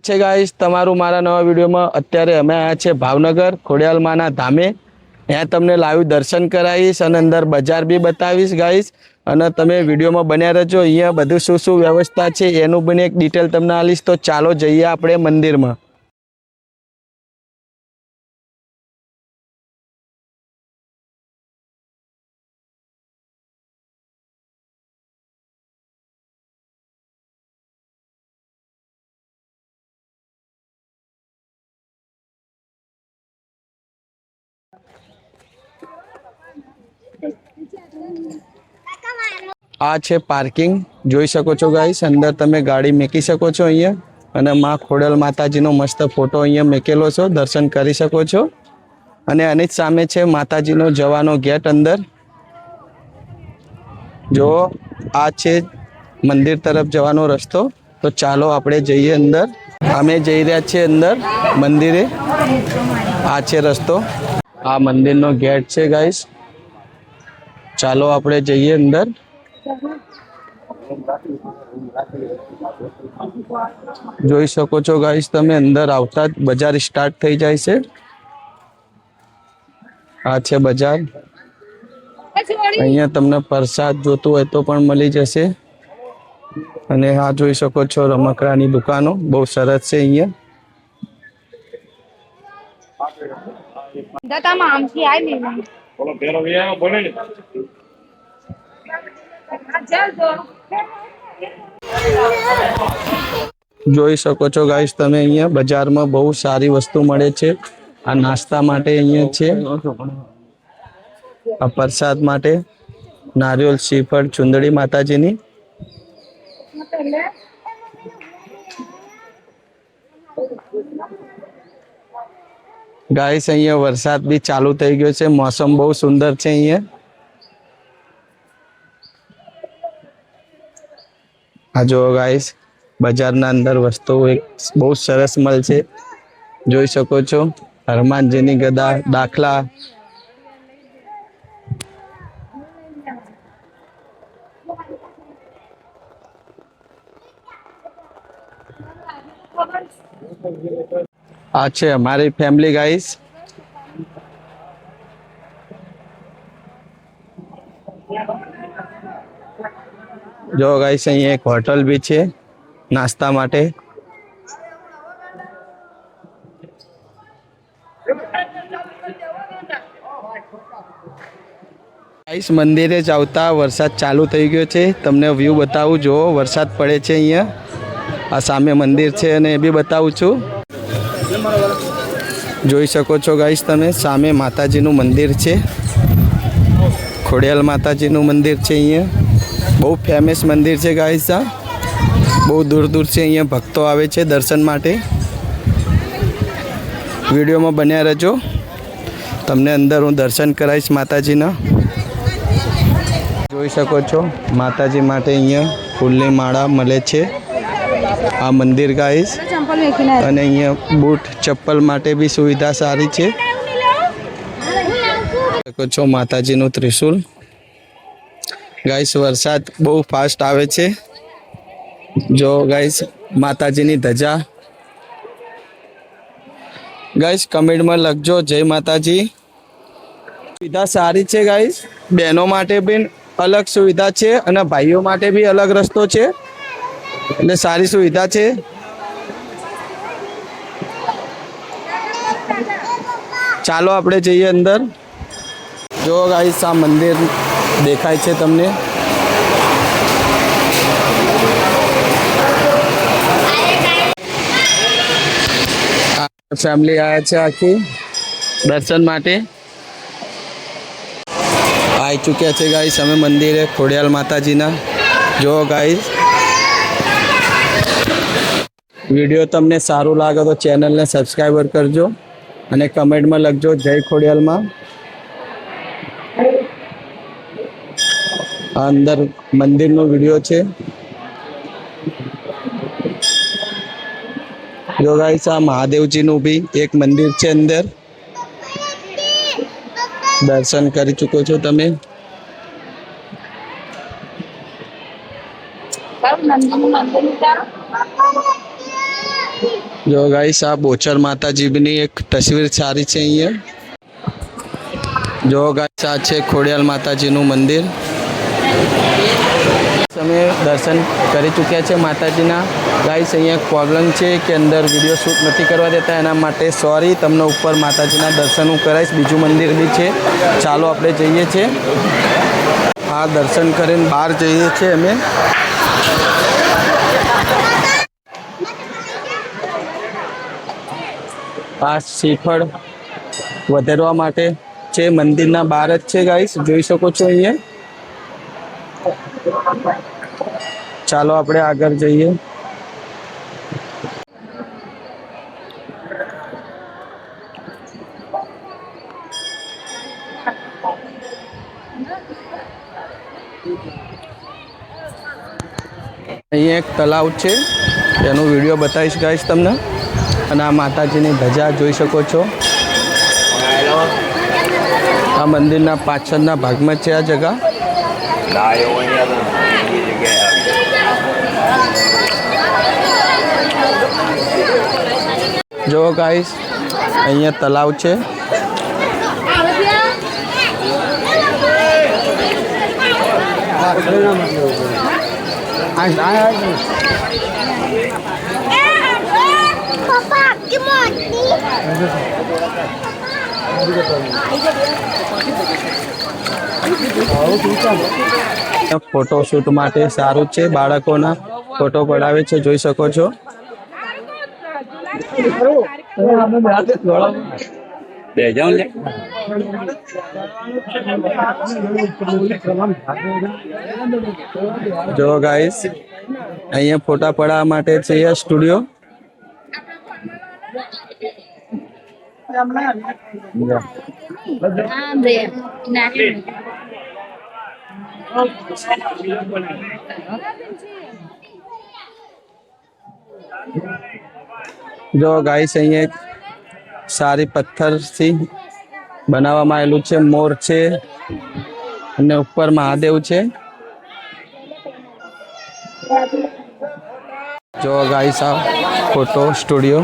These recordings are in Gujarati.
છે ગાઈસ તમારું મારા નવા વિડીયોમાં। અત્યારે અમે આયા છે ભાવનગર ખોડિયાલમાના ધામે। ત્યાં તમને લાઈવ દર્શન કરાવીશ અને અંદર બજાર બી બતાવીશ ગાઈસ। અને તમે વિડીયોમાં બન્યા રહેજો। અહીંયા બધું શું શું વ્યવસ્થા છે એનું પણ એક ડિટેલ તમને આલીશ। તો ચાલો જઈએ આપણે મંદિરમાં। आ छे पार्किंग જોઈ શકો છો ગાઈસ। અંદર તમે ગાડી મૂકી શકો છો અહીંયા। અને માં ખોડલ માતાજીનો મસ્ત ફોટો અહીંયા મૂકેલો છે, દર્શન કરી શકો છો। અને આની જ સામે છે માતાજીનો જવાનો ગેટ અંદર। જો આ છે મંદિર તરફ જવાનો રસ્તો। તો ચાલો આપણે જઈએ અંદર। અમે જઈ રહ્યા છીએ અંદર મંદિરે। આ છે રસ્તો, આ મંદિરનો ગેટ છે ગાઈસ। ચાલો આપણે જઈએ અંદર। જોઈ શકો છો ગાઈસ તમે અંદર આવતા જ બજાર સ્ટાર્ટ થઈ જાય છે। આ છે બજાર। અહીંયા તમને પ્રસાદ જોતું હોય તો પણ મળી જશે। અને આ જોઈ શકો છો રમકડાની દુકાનો બહુ સરસ છે અહીંયા। જોઈ શકો છો ગાઈસ તમે અહીંયા બજારમાં બહુ સારી વસ્તુ મળે છે। આ નાસ્તા માટે અહીંયા છે, આ પ્રસાદ માટે નારિયેળ શ્રીફળ ચુંદડી માતાજીની। ગાઈસ અહીંયા વરસાદ બી ચાલુ થઈ ગયો છે, મોસમ બહુ સુંદર છે અહીંયા। આ જો ગાઈસ બજારના અંદર વસ્તુઓ એક બહુ સરસ મળશે। જોઈ શકો છો હનુમાનજીની ગદા, દાખલા। આ છે અમારી ફેમિલી ગાઈસ। જો ગાઈસ અહીંયા એક હોટલ બી છે નાસ્તા માટે। ગાઈસ મંદિરે જ આવતા વરસાદ ચાલુ થઈ ગયો છે। તમને વ્યૂ બતાવું, જો વરસાદ પડે છે અહીંયા। આ સામે મંદિર છે અને એ બી બતાવું છું। જોઈ શકો છો ગાઈસ તમે સામે માતાજીનું મંદિર છે, ખોડિયાલ માતાજીનું મંદિર છે અહીંયા। બહુ ફેમસ મંદિર છે ગાઈસ। આ બહુ દૂર દૂરથી અહીંયા ભક્તો આવે છે દર્શન માટે। વિડીયોમાં બન્યા રહેજો, તમને અંદર હું દર્શન કરાવીશ માતાજીના। જોઈ શકો છો માતાજી માટે અહીંયા ફૂલની માળા મળે છે આ મંદિર ગાઈસ। અને અહીંયા બૂટ ચપ્પલ માટે બી સુવિધા સારી છે। શકો છો માતાજીનું ત્રિશુલ। ગાઈસ વરસાદ બહુ ફાસ્ટ આવે છે। જો ગાઈસ માતાજીની ધજા। ગાઈસ કમેન્ટમાં લખજો જય માતાજી। સુવિધા સારી છે ગાઈસ, બહેનો માટે પણ અલગ સુવિધા છે અને ભાઈઓ માટે બી અલગ રસ્તો છે, એટલે સારી સુવિધા છે। ચાલો આપણે જઈએ અંદર। જો ગાઈસ આ મંદિર દેખાય છે તમને। ફેમિલી આયા છે આખી દર્શન માટે। આવી ચૂક્યા છે ગાઈસ અમે મંદિરે ખોડિયાલ માતાજીના। જો ગાઈસ વિડીયો તમને સારું લાગે તો ચેનલને સબસ્ક્રાઈબર કરજો અને કમેન્ટમાં લખજો જય ખોડિયાલમાં। આ અંદર મંદિરનો વિડીયો છે। જો ગાઈસ આ મહાદેવજીનું બી એક મંદિર છે અંદર। દર્શન કરી ચૂકો છો તમે। જો ગાઈસ આ બોચર માતાજીની એક તસવીર સારી છે અહીંયા. જો ગાઈસ આ છે ખોડિયાલ માતાજીનું મંદિર. અમે દર્શન કરી ચૂક્યા છે માતાજીના. ગાઈસ અહીંયા પ્રોબ્લેમ છે કે અંદર વિડીયો શૂટ નથી કરવા દેતા, એના માટે સોરી. તમને ઉપર માતાજીના દર્શન હું કરાવીશ. બીજું મંદિર બી છે, ચાલો આપણે જઈએ છીએ. આ દર્શન કરીને બહાર જઈએ છીએ અમે. આ શ્રીફળ વધારવા માટે છે, મંદિરના બહાર જ છે ગાઈસ, જોઈ શકો છો અહીંયા. ચાલો આપણે આગળ જઈએ. અહીંયા એક તલાવ છે, એનો વિડીયો બતાવીશ ગાઈસ તમને. અને આ માતાજીની ધજા જોઈ શકો છો. આ મંદિરના પાછળના ભાગમાં છે આ જગા. જો ગાઈસ અહીંયા તલાવ છે. ફોટોશૂટ માટે સારું છે, બાળકોના ફોટો પડાવે છે, જોઈ શકો છો. જો ગાઈસ અહીંયા ફોટા પડાવવા માટે છે સ્ટુડિયો. જો ગાઈસ અહીંયા એક સારી પથ્થરથી બનાવવામાં આવેલું છે, મોર છે અને ઉપર મહાદેવ છે. જો ગાઈસ આ ફોટો સ્ટુડિયો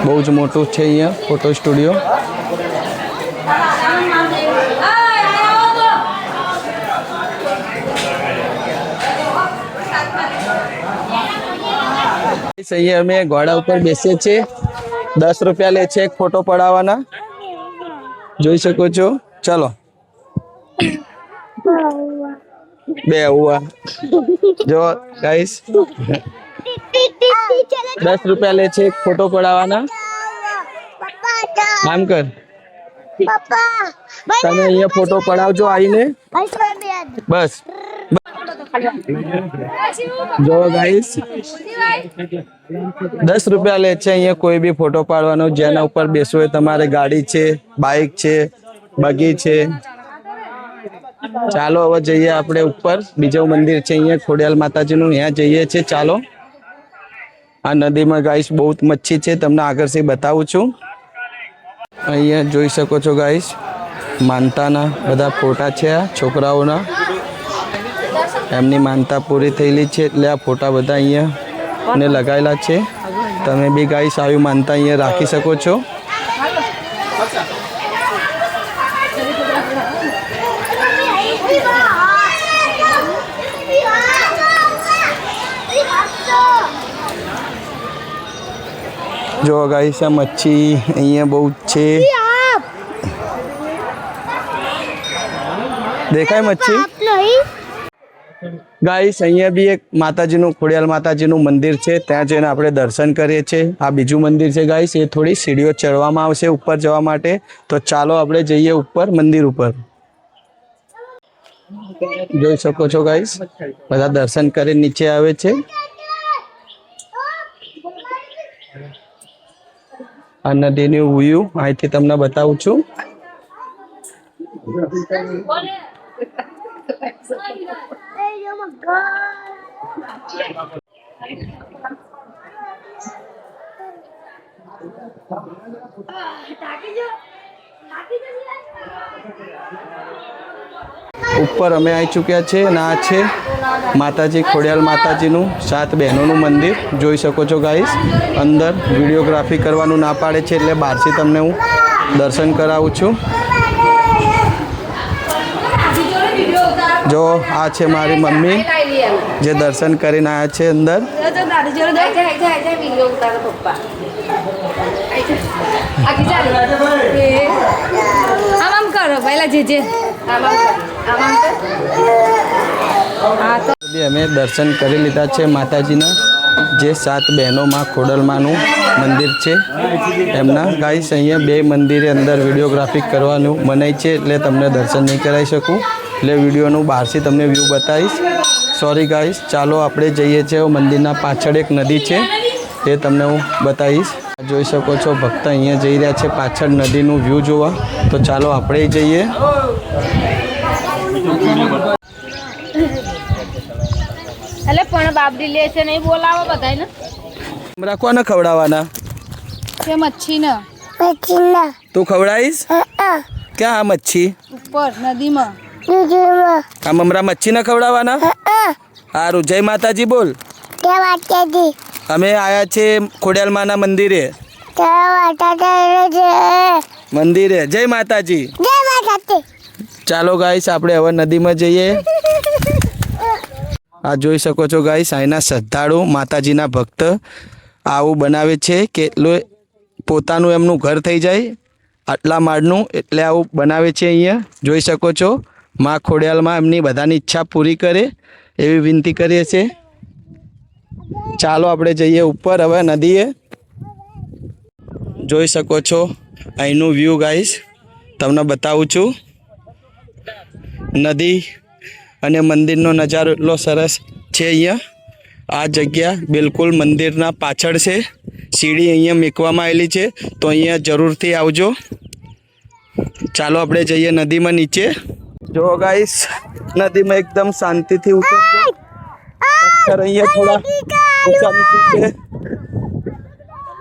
બહુ જ મોટું છે અહીંયા ફોટો સ્ટુડિયો. અહીંયા અમે ઘોડા ઉપર બેસીએ છીએ. 10 રૂપિયા લે છે એક ફોટો પડાવવાના, જોઈ શકો છો. ચલો બે હુआ જો ગાઈસ 10 રૂપિયા લે છે એક ફોટો પડાવવાના. આમ કર તમે અહીંયા ફોટો પડાવજો આવીને, બસ. જો ગાઈસ 10 રૂપિયા લે છે અહીંયા કોઈ બી ફોટો પાડવાનો. જેના ઉપર બેસવું હોય તમારે, ગાડી છે, બાઇક છે, બગી છે. ચાલો હવે જઈએ આપણે ઉપર. બીજું મંદિર છે અહીંયા ખોડિયાલ માતાજીનું, ત્યાં જઈએ છીએ. ચાલો. આ નદીમાં ગાઈસ બહુ મચ્છી છે, તમને આગળથી બતાવું છું. અહીંયા જોઈ શકો છો ગાઈસ માનતાના બધા ફોટા છે. આ છોકરાઓના એમની માનતા પૂરી થયેલી છે એટલે આ ફોટા બધા અહીંયા ને લગાવેલા છે. તમે બી ગાઈસ આવી માનતા અહીંયા રાખી શકો છો. જો ગાઈસ આ મચ્છી અહીંયા બહુ છે, દેખાય મચ્છી. ગાઈસ અહીંયા બી એક માતાજીનું ખોડિયાલ માતાજીનું મંદિર છે, ત્યાં જઈને આપણે દર્શન કરીએ છીએ. આ બીજું મંદિર છે ગાઈસ, એ થોડી સીડીઓ ચડવામાં આવશે ઉપર જવા માટે. તો ચાલો આપણે જઈએ ઉપર મંદિર ઉપર. જોઈ શકો છો ગાઈસ બધા દર્શન કરી નીચે આવે છે. આ નદીનું વ્યૂ અહીંથી તમને બતાવું છું. ઉપર અમે આવી ચૂક્યા છે અને આ છે માતાજી ખોડિયાલ માતાજીનું 7 બહેનોનું મંદિર જોઈ શકો છો ગાઈસ. અંદર વિડીયોગ્રાફી કરવાનું ના પાડે છે એટલે બહારથી તમને હું દર્શન કરાવું છું. જો આ છે મારી મમ્મી જે દર્શન કરીને આવ્યા છે અંદર. અમે દર્શન કરી લીધા છે માતાજીના જે 7 બહેનોમાં ખોડલમાનું મંદિર છે એમના. ગાઈસ અહીંયા 2 મંદિરે અંદર વિડીયોગ્રાફી કરવાનું મનાય છે એટલે તમને દર્શન નહીં કરાવી શકું, એટલે વિડીયોનું બહારથી તમને વ્યૂ બતાવીશ. Sorry guys. ચાલો આપણે જઈએ છીએ મંદિરના પાછળ એક નદી છે એ તમને હું બતાવીશ. જોઈ શકો છો ભક્ત અહીંયા જઈ રહ્યા છે પાછળ નદીનું વ્યૂ જોવા. તો ચાલો આપણે જઈએ. એટલે પણ બાબરી લે છે નહીં બોલાવો બધાને. કોને ખવડાવવાના છે? મચ્છી તું ખવડાવીશ? ક્યાં આ મચ્છી? ઉપર નદીમાં. આ મમરા મચ્છીને ખવડાવવાના? સારું. જય માતાજી બોલ. અમે આયા છે ખોડિયાલમાના મંદિરે. જય માતાજી. ચાલો ગાઈસ આપણે હવે નદીમાં જઈએ. આ જોઈ શકો છો ગાઈસ અહીંના શ્રદ્ધાળુ માતાજીના ભક્ત આવું બનાવે છે કે પોતાનું એમનું ઘર થઈ જાય આટલા માળનું, એટલે આવું બનાવે છે. અહીંયા જોઈ શકો છો માં ખોડિયાલમાં એમની બધાની ઈચ્છા પૂરી કરે એવી વિનંતી કરીએ છીએ. ચાલો આપણે જઈએ ઉપર હવે નદીએ. જોઈ શકો છો અહીંનું વ્યૂ ગાઈસ તમને બતાવું છું. નદી અને મંદિરનો નજારો એટલો સરસ છે. અહીંયા આ જગ્યા બિલકુલ મંદિરના પાછળ છે. સીડી અહીંયા મૂકવામાં આવેલી છે, તો અહીંયા જરૂરથી આવજો. ચાલો આપણે જઈએ નદીમાં નીચે. જો ગાઈસ નદીમાં એકદમ શાંતિથી ઉતરજો. પથ્થર અહીંયા થોડા ઊંચા નીચે છે.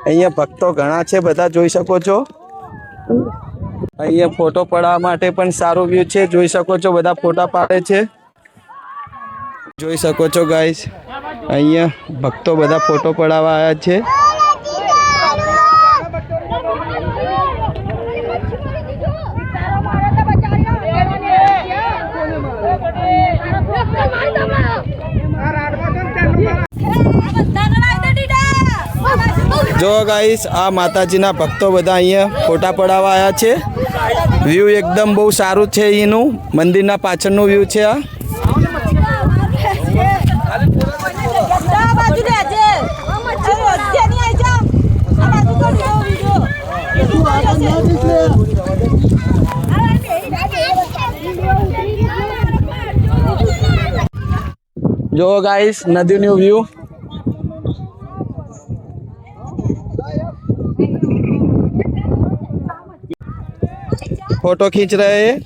અહીંયા ભક્તો ઘણા છે બધા જોઈ શકો છો. અહીંયા ફોટો પડાવવા માટે પણ સારો વ્યૂ છે. જોઈ શકો છો બધા ફોટા પાડે છે. જોઈ શકો છો ગાઈસ અહીંયા ભક્તો બધા ફોટો પડાવવા આવ્યા છે. જો ગાઈસ આ માતાજીના ભક્તો બધા અહીંયા ફોટા પડાવવા આવ્યા છે. વ્યૂ એકદમ બહુ સારું છે. એનું મંદિરના પાછળનું વ્યૂ છે. આ જો ગાઈસ નદીનું વ્યૂ. फोटो खींच रहे हैं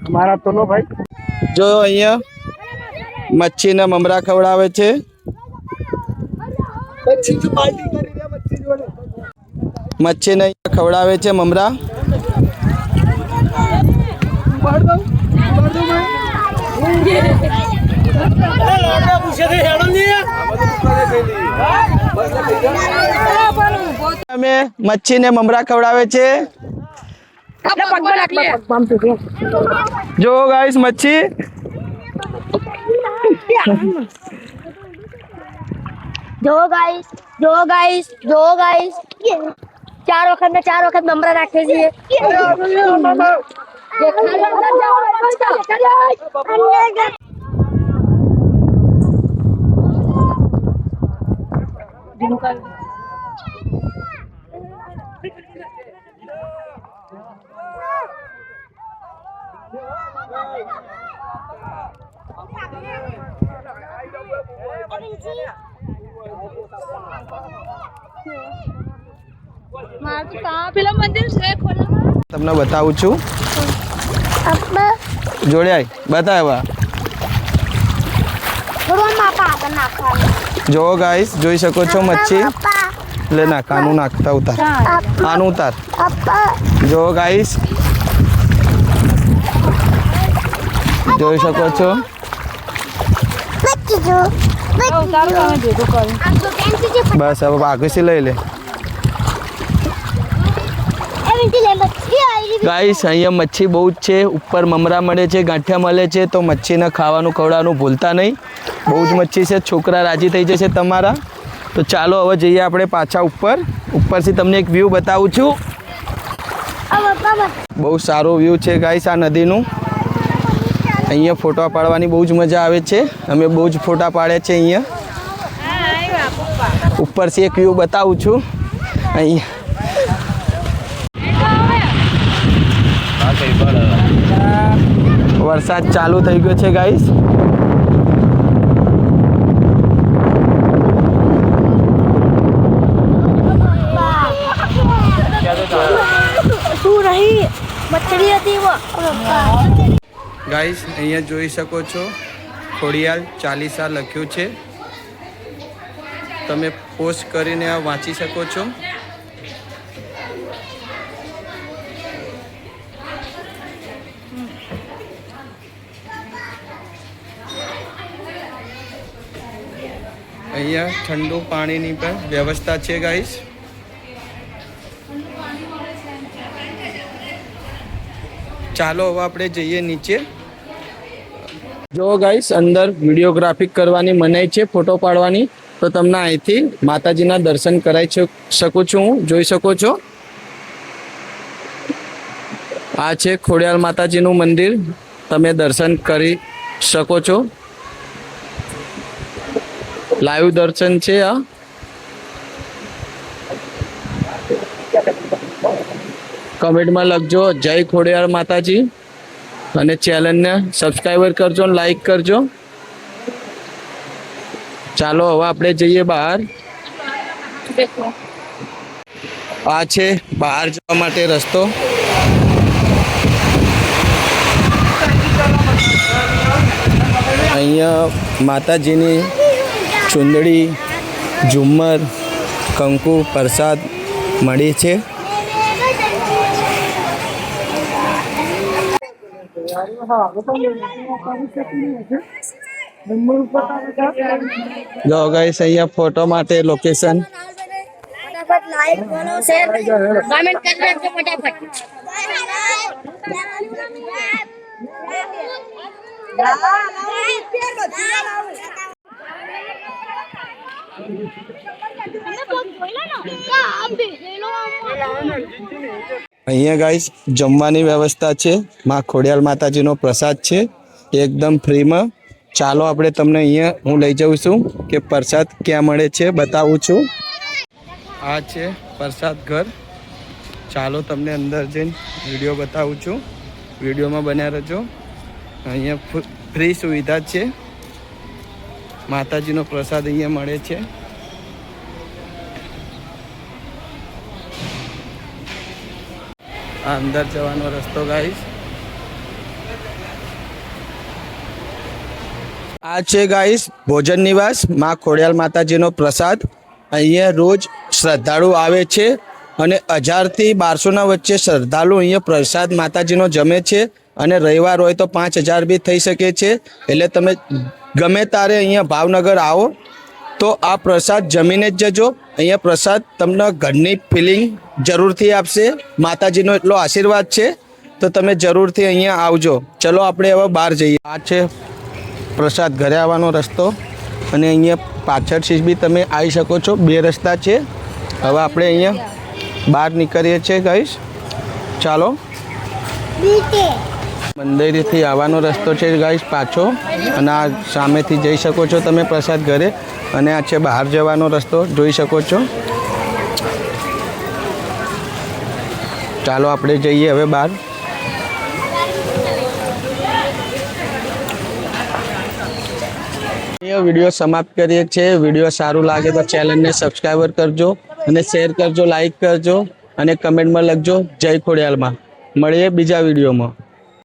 हमारा टोलो भाई जो અહીંયા મચ્છી ને મમરા ખવડાવે છે. મચ્છી ને ખવડાવે છે મમરા. અમે મચ્છી ને મમરા ખવડાવે છે. જો ગાઈસ મચ્છી. જો ગાઈસ 4 વખત મમરા નાખે છે. તમને બતાવું છું. જોડે આય બતાવ્યા. જો ગાઈસ જોઈ શકો છો મચ્છી. લે નાખ આનું નાખતા ઉતાર. આનું ઉતાર. જો ગાઈસ જોઈ શકો છો. તારું તમે ભેગું કર્યું. બસ હવે બાકુસી લઈ લે. ગાઈસ અહીંયા મચ્છી બહુ જ છે. ઉપર મમરા મળે છે, ગાંઠિયા મળે છે. તો મચ્છીને ખાવાનું ખવડાવવાનું ભૂલતા નહીં. બહુ જ મચ્છી છે. છોકરા રાજી થઈ જશે તમારા. તો ચાલો હવે જઈએ આપણે પાછા ઉપરથી તમને એક વ્યૂ બતાવું છું. બહુ સારો વ્યૂ છે ગાઈસ આ નદીનું. અહીંયા ફોટા પાડવાની બહુ જ મજા આવે છે. અમે બહુ જ ફોટા પાડ્યા છે અહીંયા. ઉપરથી એક વ્યૂ બતાવું છું. અહીંયા વરસાદ ચાલુ થઈ ગયો છે ગાઈસ. ગાઈસ અહીંયા જોઈ શકો છો ખોડિયાલ ચાલીસા લખ્યું છે. તમે પોસ્ટ કરીને આ વાંચી શકો છો. અહીંયા ઠંડુ પાણીની પણ વ્યવસ્થા છે ગાઈસ. ચાલો હવે આપણે જઈએ નીચે. જો ગાઈસ અંદર વિડીયોગ્રાફી કરવાની મનાઈ છે, ફોટો પાડવાની. તો તમને અહીંથી માતાજીના દર્શન કરાવી શકું છું હું. જોઈ શકો છો આ છે ખોડિયાલ માતાજીનું મંદિર. તમે દર્શન કરી શકો છો. લાઈવ દર્શન છે આ. કમેન્ટમાં લખજો જય ખોડિયાર માતાજી અને ચેનલને સબસ્ક્રાઈબર કરજો અને લાઈક કરજો. ચાલો હવે આપણે જઈએ બહાર. આ છે બહાર જવા માટે રસ્તો. અહીંયા માતાજીની ચુંદડી, ઝુમ્મર, કંકુ, પ્રસાદ મળી છે. જો ગાઈસ અહીંયા ફોટો માટે લોકેશન. फटाफट लाइक फॉलो शेयर कमेंट कर दो फटाफट. અહીંયા ગાઈસ જમવાની વ્યવસ્થા છે. માં ખોડિયાલ માતાજીનો પ્રસાદ છે એકદમ ફ્રીમાં. ચાલો આપણે તમને અહીંયા હું લઈ જાઉં છું કે પ્રસાદ ક્યાં મળે છે બતાવું છું. આ છે પ્રસાદ ઘર. ચાલો તમને અંદર જઈને વિડીયો બતાવું છું. વિડીયોમાં બન્યા રહેજો. અહીંયા ફ્રી સુવિધા છે. માતાજીનો પ્રસાદ અહીંયા મળે છે. આ અંદર જવાનો રસ્તો ગાઈસ. આ છે ગાઈસ ભોજન નિવાસ માં ખોડિયાલ માતાજીનો પ્રસાદ. અહીંયા રોજ શ્રદ્ધાળુ આવે છે અને 1000 થી 1200 વચ્ચે શ્રદ્ધાળુ અહીંયા પ્રસાદ માતાજીનો જમે છે. અને રવિવાર હોય તો 5000 બી થઈ શકે છે. એટલે તમે ગમે તારે અહીંયા ભાવનગર આવો તો આ પ્રસાદ જમીને જ જજો. અહીંયા પ્રસાદ તમને ઘરની ફિલિંગ જરૂરથી આપશે. માતાજીનો એટલો આશીર્વાદ છે તો તમે જરૂરથી અહીંયા આવજો. ચલો આપણે હવે બહાર જઈએ. આ છે પ્રસાદ ઘરે આવવાનો રસ્તો અને અહીંયા પાછળથી બી તમે આવી શકો છો. 2 રસ્તા છે. હવે આપણે અહીંયા બહાર નીકળીએ છીએ ગાઈસ. ચાલો મંદિરથી આવવાનો રસ્તો છે ગાઈસ પાછો. અને આ સામેથી જઈ શકો છો તમે પ્રસાદ ઘરે. અને આ છે બહાર જવાનો રસ્તો જોઈ શકો છો. ચાલો આપણે જઈએ હવે બહાર. વિડીયો સમાપ્ત કરીએ છીએ. વિડીયો સારું લાગે તો ચેનલને સબસ્ક્રાઈબર કરજો અને શેર કરજો, લાઈક કરજો અને કમેન્ટમાં લખજો જય ખોડિયાલમાં. મળીએ બીજા વિડીયોમાં.